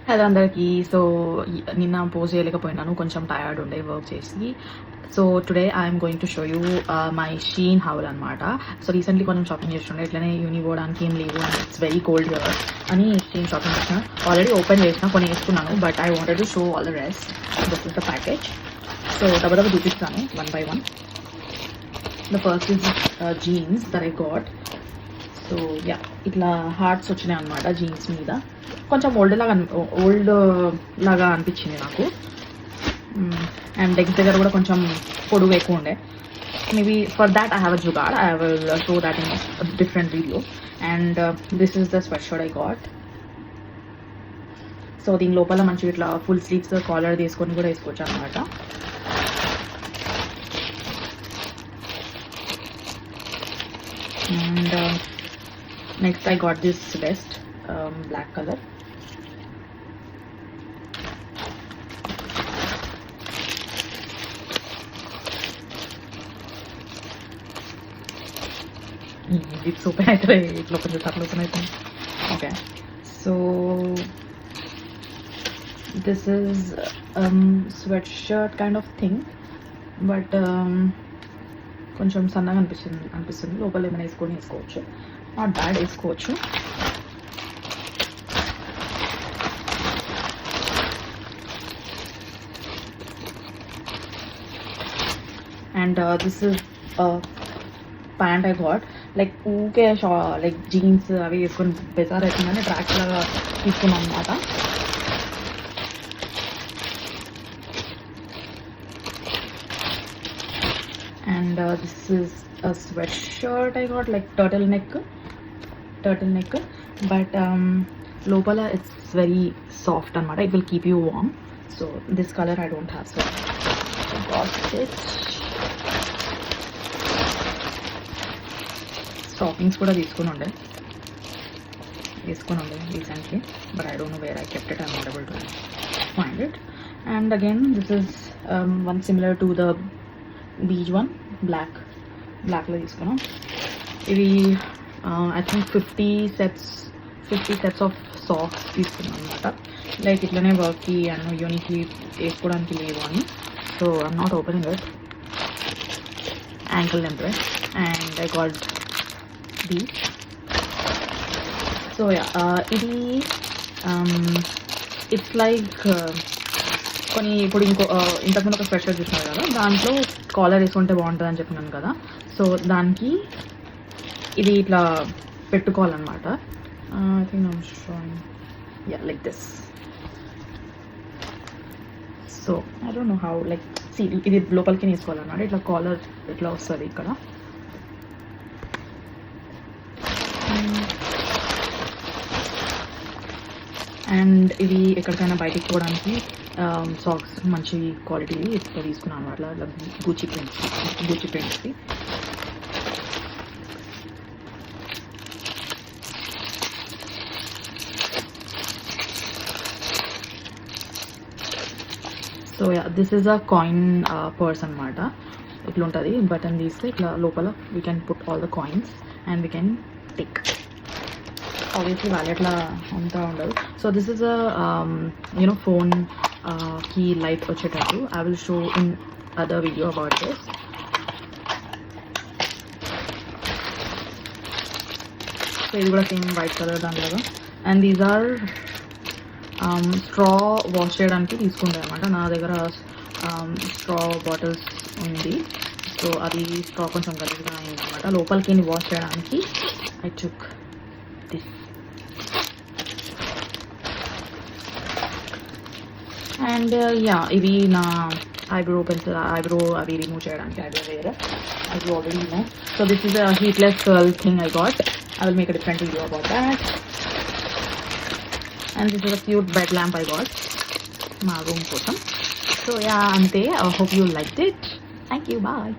Hello అందరికీ. So నిన్న post చేయలేకపోయినాను, కొంచెం టయర్డ్ ఉండే వర్క్ చేసి. So today I'm going to show you my Shein haul అనమాట. సో రీసెంట్లీ కొంచెం షాపింగ్ చేస్తుండే, ఇట్లనే యూని పోవడానికి ఏం లేవు అని ఇట్స్ వెరీ కోల్డ్ హియర్ అని షీన్ షాపింగ్ చేసిన. ఆల్రెడీ ఓపెన్ చేసిన, కొన్ని వేసుకున్నాను, but I wanted to show all the rest. This is the package. So దబ్బ చూపిస్తాను one by one. The first is jeans that I got. So yeah, ఇట్లా hearts వచ్చినాయి అనమాట జీన్స్ మీద. కొంచెం ఓల్డ్ లాగా అనిపించింది నాకు. అండ్ లెగ్స్ దగ్గర కూడా కొంచెం పొడుగు ఎక్కువ ఉండే. Maybe for that I have a jugaad. I will show that in different video. And this is the sweat shirt I got. So దీని లోపల మంచిగా ఇట్లా ఫుల్ స్లీవ్స్ కాలర్ తీసుకొని కూడా వేసుకోవచ్చు అనమాట. And next I got this vest, black color. It's open అయితే ఇట్లా కొంచెం తక్కువ ఓపెన్ అవుతుంది. Okay, so this is sweat shirt kind of thing, but కొంచెం సన్నగా అనిపిస్తుంది. లోపల ఏమైనా వేసుకోవచ్చు, నాట్ బ్యాడ్, వేసుకోవచ్చు. And this is pant I got. Like ఊకే లైక్ జీన్స్ అవి వేసుకొని బెజార్ అవుతుందని ట్రాక్ లాగా తీసుకున్నాం అనమాట. And this is a sweatshirt I got, like turtleneck, but lopala it's very soft anamata. It will keep you warm. So this color I don't have, so I got it. Stockings kuda తీసుకొని ఉండే recently, but I don't know where I kept it. I'm not able to find it. And again, this is one similar to the beige one, black లో తీసుకున్నాం. ఇవి I think 50 sets of socks తీసుకున్నాం అనమాట. Like ఇట్లనే వర్క్కి and uniquely వేసుకోవడానికి లేవు అని. So I'm not opening it. Ankle length, and I got the. So ఇది ఇట్స్ లైక్ కొన్ని ఇప్పుడు ఇంతకుముందు ఒక స్వెట్షర్ట్ చూసినారు కదా, దాంట్లో కాలర్ వేసుకుంటే బాగుంటుంది అని చెప్పినాను కదా. సో దానికి ఇది ఇట్లా పెట్టుకోవాలన్నమాట. I think I'm showing, yeah, like this. So I don't know how, like see, ఇది లోపలికి వేసుకోవాలన్నమాట. ఇట్లా కాలర్ ఇట్లా వస్తుంది ఇక్కడ. అండ్ ఇవి ఎక్కడికైనా బయటికి పోవడానికి సాక్స్ మంచి క్వాలిటీ ఇట్లా తీసుకున్నాను అట్లా గూచి ప్రింట్స్కి. So yeah, this is a coin purse అనమాట. ఇట్లా ఉంటుంది, బటన్ తీస్తే ఇట్లా లోపల we can put all the coins and we can tick. Obviously వ్యాలెట్లా అంతా ఉండదు. So this is a phone కి లైట్ వచ్చేటట్టు. I will show in other video about this. So ఇది కూడా సేమ్ వైట్ కలర్ దాంట్లో. And these are straw wash చేయడానికి తీసుకుంటాయి అనమాట. నా దగ్గర స్ట్రా బాటిల్స్ ఉంది, సో అది స్ట్రా కొంచెం గట్టిగా అయింది అనమాట. లోపలికి వాష్ చేయడానికి I took this. And yeah, ఇవి నా ఐబ్రో పెన్సిల్, ఐబ్రో అవి రిమూవ్ చేయడానికి ఐబ్రో వేర్, అది already no. So this is a heatless curl thing I got. I will make a different video about that. And this is a cute bed lamp I got మా room కోసం. So yeah, అంతే. I hope you like it. Thank you, bye.